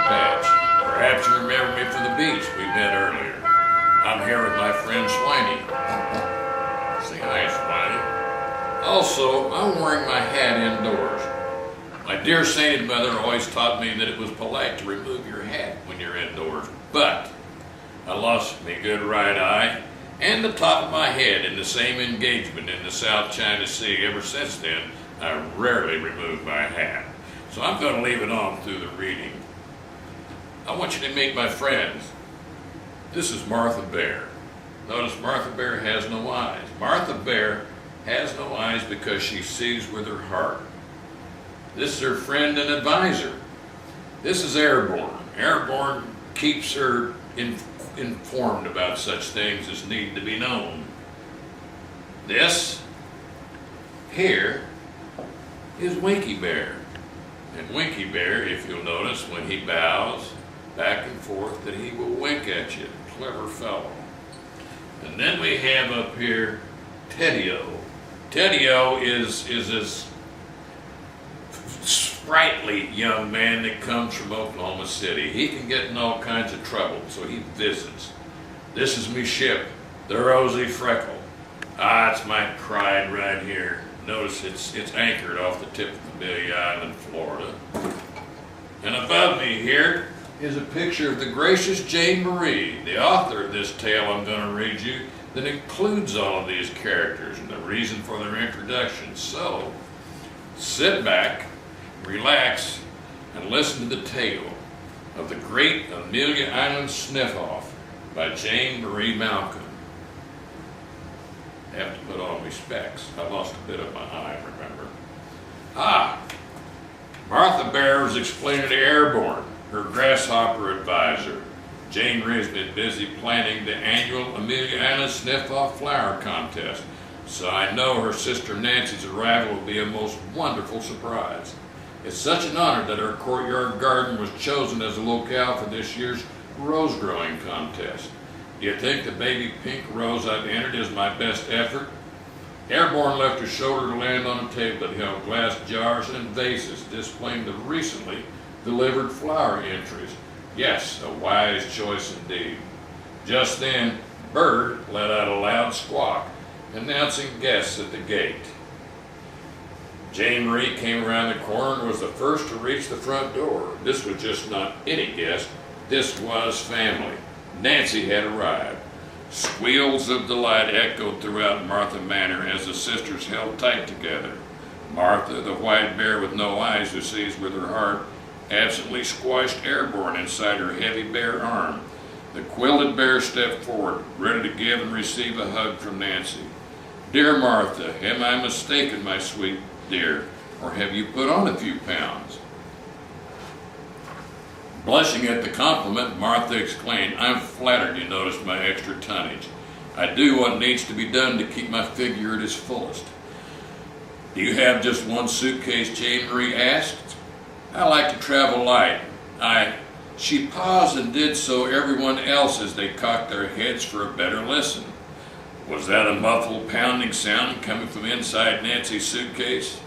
patch. Perhaps you remember me from the beach we met earlier. I'm here with my friend Swiney. Say hi, Swiney. Also, I'm wearing my hat indoors. My dear sainted mother always taught me that it was polite to remove your hat when you're indoors, but I lost my good right eye and the top of my head in the same engagement in the South China Sea. Ever since then, I rarely remove my hat. So I'm going to leave it on through the reading. I want you to meet my friends. This is Martha Bear. Notice Martha Bear has no eyes. Martha Bear has no eyes because she sees with her heart. This is her friend and advisor. This is Airborne. Airborne keeps her informed about such things as need to be known. This here is Winky Bear. And Winky Bear, if you'll notice, when he bows back and forth, that he will wink at you. Clever fellow. And then we have up here Teddy-O. Teddy-O is this sprightly young man that comes from Oklahoma City. He can get in all kinds of trouble, so he visits. This is me ship, the Rosy Freckle. It's my pride right here. Notice it's anchored off the tip of Amelia Island, Florida. And above me here is a picture of the gracious Jane Marie, the author of this tale I'm going to read you, that includes all of these characters and the reason for their introduction. So, sit back, relax, and listen to the tale of the great Amelia Island Sniff-Off by Jane Marie Malcolm. I have to put on my specs. I lost a bit of my eye, remember? Martha Bear was explaining to Airborne, her grasshopper advisor. Jane Marie's been busy planning the annual Amelia Island Sniff-Off Flower Contest, so I know her sister Nancy's arrival will be a most wonderful surprise. It's such an honor that our courtyard garden was chosen as a locale for this year's rose growing contest. Do you think the baby pink rose I've entered is my best effort? Airborne left her shoulder to land on a table that held glass jars and vases displaying the recently delivered flower entries. Yes, a wise choice indeed. Just then, Bird let out a loud squawk, announcing guests at the gate. Jane Marie came around the corner and was the first to reach the front door. This was just not any guest, this was family. Nancy had arrived. Squeals of delight echoed throughout Martha Manor as the sisters held tight together. Martha, the white bear with no eyes who sees with her heart, absently squashed Airborne inside her heavy bare arm. The quilted bear stepped forward, ready to give and receive a hug from Nancy. Dear Martha, am I mistaken, my sweet dear, or have you put on a few pounds? Blushing at the compliment, Martha exclaimed, I'm flattered you noticed my extra tonnage. I do what needs to be done to keep my figure at its fullest. Do you have just one suitcase? Jane Marie asked. I like to travel light. She paused and did so everyone else as they cocked their heads for a better listen. Was that a muffled pounding sound coming from inside Nancy's suitcase?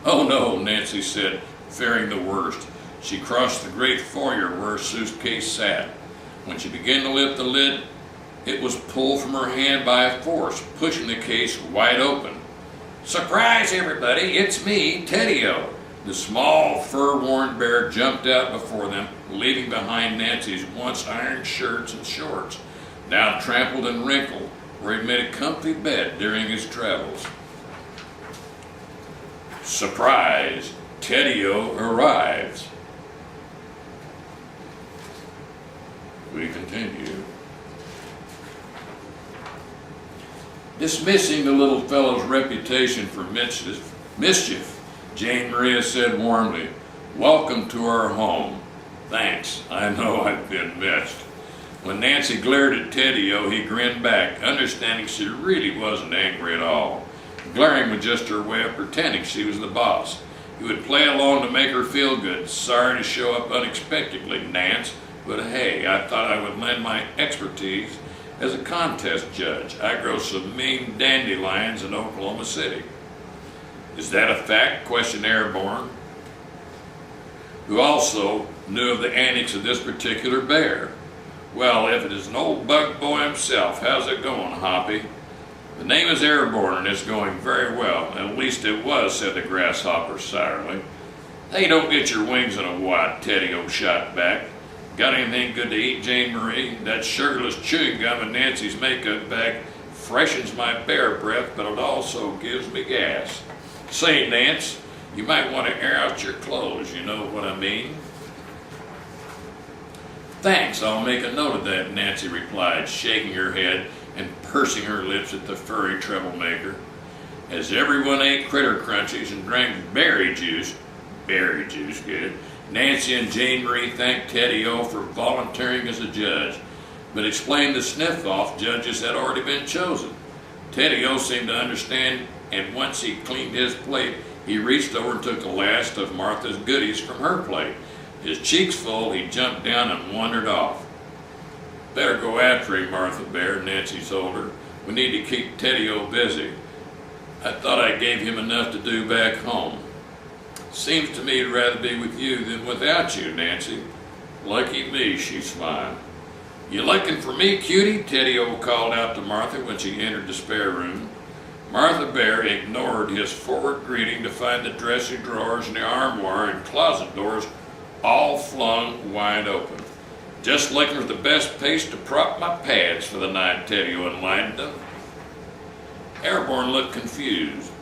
Oh no, Nancy said, fearing the worst. She crossed the great foyer where her suitcase sat. When she began to lift the lid, it was pulled from her hand by a force, pushing the case wide open. Surprise, everybody, it's me, Teddy-O. The small, fur-worn bear jumped out before them, leaving behind Nancy's once ironed shirts and shorts, now trampled and wrinkled, where he made a comfy bed during his travels. Surprise, Teddy-O arrives. We continue. Dismissing the little fellow's reputation for mischief, Jane Maria said warmly, Welcome to our home. Thanks, I know I've been missed. When Nancy glared at Teddy-O, he grinned back, understanding she really wasn't angry at all. Glaring was just her way of pretending she was the boss. He would play along to make her feel good. Sorry to show up unexpectedly, Nance, but hey, I thought I would lend my expertise as a contest judge. I grow some mean dandelions in Oklahoma City. Is that a fact? Questioned Airborne, who also knew of the antics of this particular bear. Well, if it is an old bug boy himself, how's it going, Hoppy? The name is Airborne and it's going very well. At least it was, said the grasshopper sourly. Hey, don't get your wings in a wad, Teddy-O shot back. Got anything good to eat, Jane Marie? That sugarless chewing gum in Nancy's makeup bag freshens my bear breath, but it also gives me gas. Say, Nance, you might want to air out your clothes, you know what I mean? Thanks, I'll make a note of that, Nancy replied, shaking her head and pursing her lips at the furry troublemaker. As everyone ate critter crunchies and drank berry juice, good, Nancy and Jane Marie thanked Teddy-O for volunteering as a judge, but explained the Sniff-Off judges had already been chosen. Teddy-O seemed to understand, and once he cleaned his plate, he reached over and took the last of Martha's goodies from her plate. His cheeks full, he jumped down and wandered off. Better go after him, Martha Bear, Nancy told her. We need to keep Teddy-O busy. I thought I gave him enough to do back home. Seems to me he'd rather be with you than without you, Nancy. Lucky me, she smiled. You looking for me, cutie? Teddy-O called out to Martha when she entered the spare room. Martha Bear ignored his forward greeting to find the dressing drawers and the armoire and closet doors all flung wide open. Just looking for the best place to prop my pads for the night, Teddy-O enlightened them. Airborne looked confused.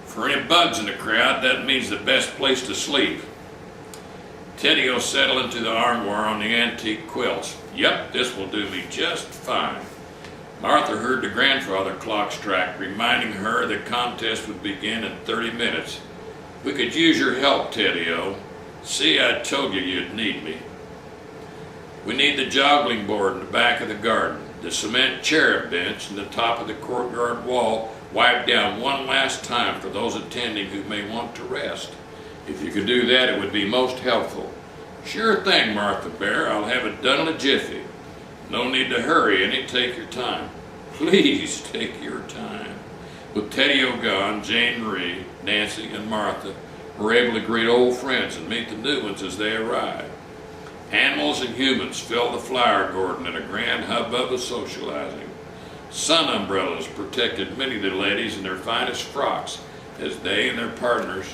For any bugs in the crowd, that means the best place to sleep. Teddy-O settled into the armoire on the antique quilts. Yep, this will do me just fine. Martha heard the grandfather clock strike, reminding her the contest would begin in 30 minutes. We could use your help, Teddy-O. See, I told you you'd need me. We need the joggling board in the back of the garden, the cement chair bench, and the top of the courtyard wall wiped down one last time for those attending who may want to rest. If you could do that, it would be most helpful. Sure thing, Martha Bear. I'll have it done in a jiffy. No need to hurry any. Take your time. Please take your time. With Teddy-O gone, Jane Marie, Nancy, and Martha were able to greet old friends and meet the new ones as they arrived. Animals and humans filled the flower garden in a grand hubbub of socializing. Sun umbrellas protected many of the ladies in their finest frocks as they and their partners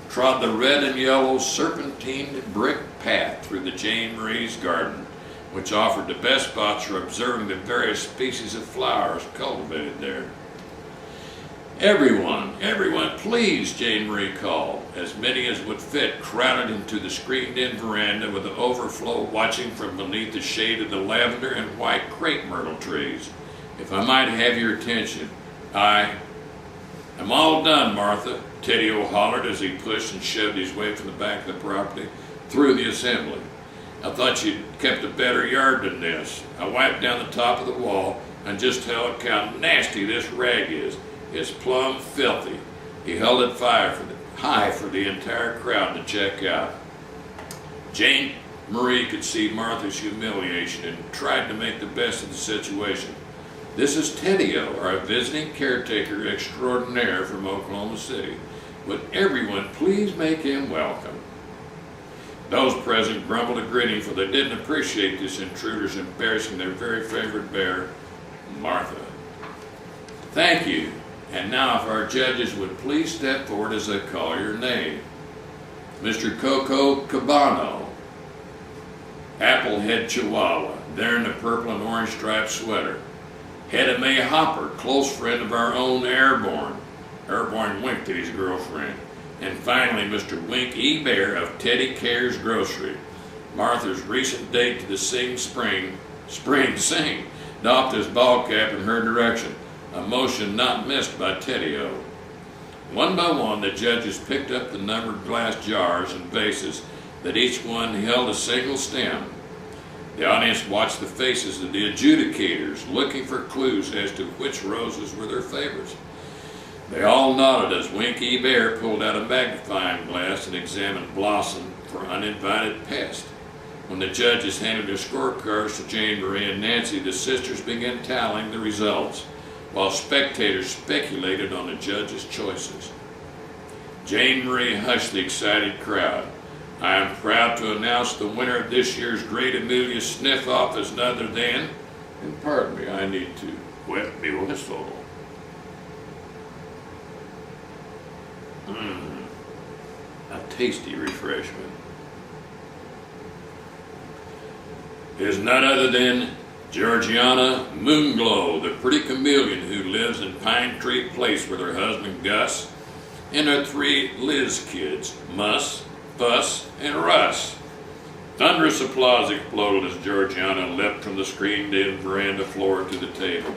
trod the red and yellow serpentined brick path through the Jane Marie's garden, which offered the best spots for observing the various species of flowers cultivated there. Everyone, please, Jane Marie called. As many as would fit crowded into the screened-in veranda with the overflow watching from beneath the shade of the lavender and white crepe myrtle trees. If I might have your attention, I'm all done, Martha, Teddy-O hollered as he pushed and shoved his way from the back of the property through the assembly. I thought you'd kept a better yard than this. I wiped down the top of the wall and just tell how nasty this rag is. It's plumb filthy. He held it high for the entire crowd to check out. Jane Marie could see Martha's humiliation and tried to make the best of the situation. This is Teddy-O, our visiting caretaker extraordinaire from Oklahoma City. Would everyone please make him welcome? Those present grumbled a greeting, for they didn't appreciate this intruder's embarrassing their very favorite bear, Martha. Thank you. And now if our judges would please step forward as I call your name. Mr. Coco Cabano, Applehead Chihuahua, there in the purple and orange striped sweater. Hedda May Hopper, close friend of our own Airborne. Airborne winked at his girlfriend. And finally, Mr. Wink E. Bear of Teddy Cares Grocery. Martha's recent date to the Sing, doffed his ball cap in her direction, a motion not missed by Teddy-O. One by one, the judges picked up the numbered glass jars and vases that each one held a single stem. The audience watched the faces of the adjudicators, looking for clues as to which roses were their favorites. They all nodded as Winky Bear pulled out a magnifying glass and examined Blossom for uninvited pest. When the judges handed their scorecards to Jane Marie and Nancy, the sisters began tallying the results, while spectators speculated on the judges' choices. Jane Marie hushed the excited crowd. I am proud to announce the winner of this year's Great Amelia Sniff-Off is none other than, and pardon me, I need to wet my whistle. A tasty refreshment. Is none other than Georgiana Moonglow, the pretty chameleon who lives in Pine Tree Place with her husband Gus and her 3 Liz kids, Muss, Fuss, and Russ. Thunderous applause exploded as Georgiana leapt from the screened-in veranda floor to the table.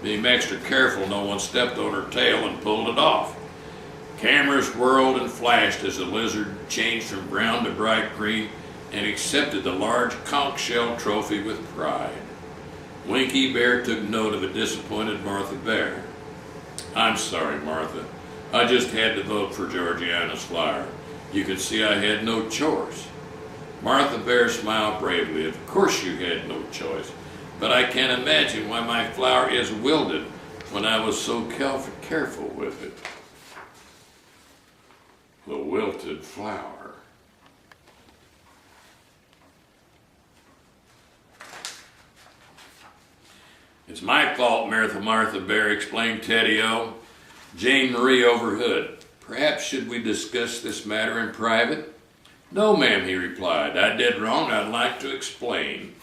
Being extra careful, no one stepped on her tail and pulled it off. Cameras whirled and flashed as the lizard changed from brown to bright green and accepted the large conch shell trophy with pride. Winky Bear took note of a disappointed Martha Bear. I'm sorry, Martha. I just had to vote for Georgiana's flower. You could see I had no choice. Martha Bear smiled bravely. Of course you had no choice, but I can't imagine why my flower is wilted when I was so careful with it. The wilted flower. It's my fault, Martha Bear explained Teddy-O. Jane Marie overheard. Perhaps should we discuss this matter in private? No, ma'am, he replied. I did wrong. I'd like to explain.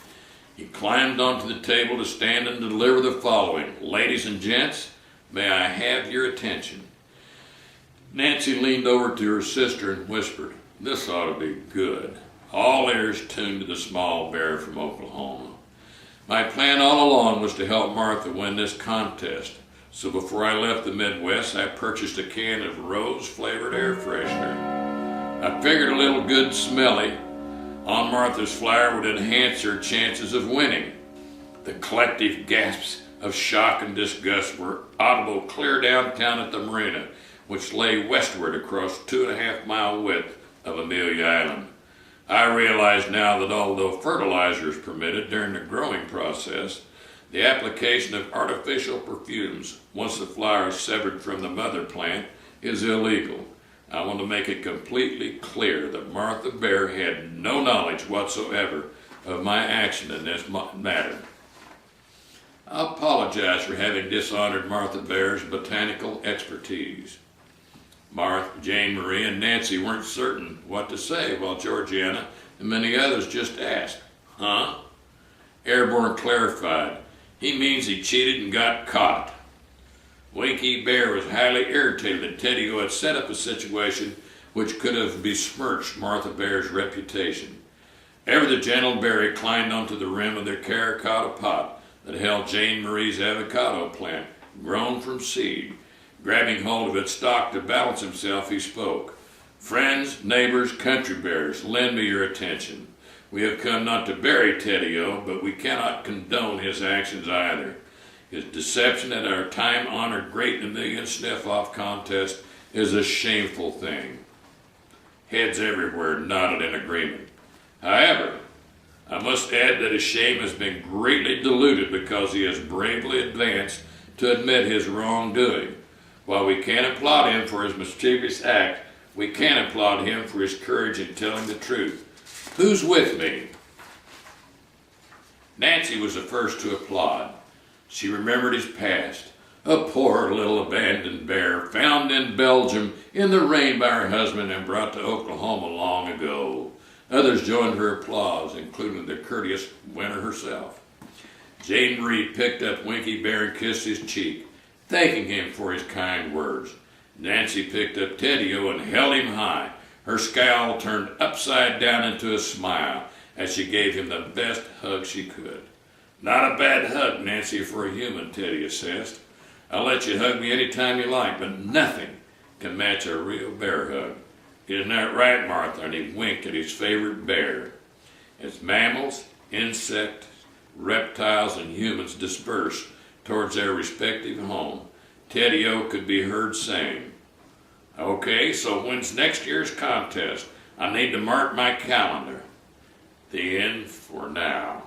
He climbed onto the table to stand and deliver the following. Ladies and gents, may I have your attention? Nancy leaned over to her sister and whispered, this ought to be good. All ears tuned to the small bear from Oklahoma. My plan all along was to help Martha win this contest. So before I left the Midwest, I purchased a can of rose-flavored air freshener. I figured a little good smelly on Martha's flower would enhance her chances of winning. The collective gasps of shock and disgust were audible clear downtown at the marina, which lay westward across 2.5-mile width of Amelia Island. I realize now that although fertilizer is permitted during the growing process, the application of artificial perfumes once the flower is severed from the mother plant is illegal. I want to make it completely clear that Martha Bear had no knowledge whatsoever of my action in this matter. I apologize for having dishonored Martha Bear's botanical expertise. Martha, Jane Marie, and Nancy weren't certain what to say, while Georgiana and many others just asked, huh? Airborne clarified, he means he cheated and got caught. Winky Bear was highly irritated that Teddy-O had set up a situation which could have besmirched Martha Bear's reputation. Ever the gentle Barry climbed onto the rim of their terracotta pot that held Jane Marie's avocado plant, grown from seed. Grabbing hold of its stalk to balance himself, he spoke. Friends, neighbors, country bears, lend me your attention. We have come not to bury Teddy-O, but we cannot condone his actions either. His deception at our time-honored Great Amelia Sniff-Off contest is a shameful thing. Heads everywhere nodded in agreement. However, I must add that his shame has been greatly diluted because he has bravely advanced to admit his wrongdoing. While we can't applaud him for his mischievous act, we can applaud him for his courage in telling the truth. Who's with me? Nancy was the first to applaud. She remembered his past. A poor little abandoned bear found in Belgium in the rain by her husband and brought to Oklahoma long ago. Others joined her applause, including the courteous winner herself. Jane Marie picked up Winky Bear and kissed his cheek, thanking him for his kind words. Nancy picked up Teddy-O and held him high. Her scowl turned upside down into a smile as she gave him the best hug she could. Not a bad hug, Nancy, for a human, Teddy assessed. I'll let you hug me any time you like, but nothing can match a real bear hug. Isn't that right, Martha? And he winked at his favorite bear. As mammals, insects, reptiles, and humans dispersed towards their respective home, Teddy-O could be heard saying, okay, so when's next year's contest? I need to mark my calendar. The end for now.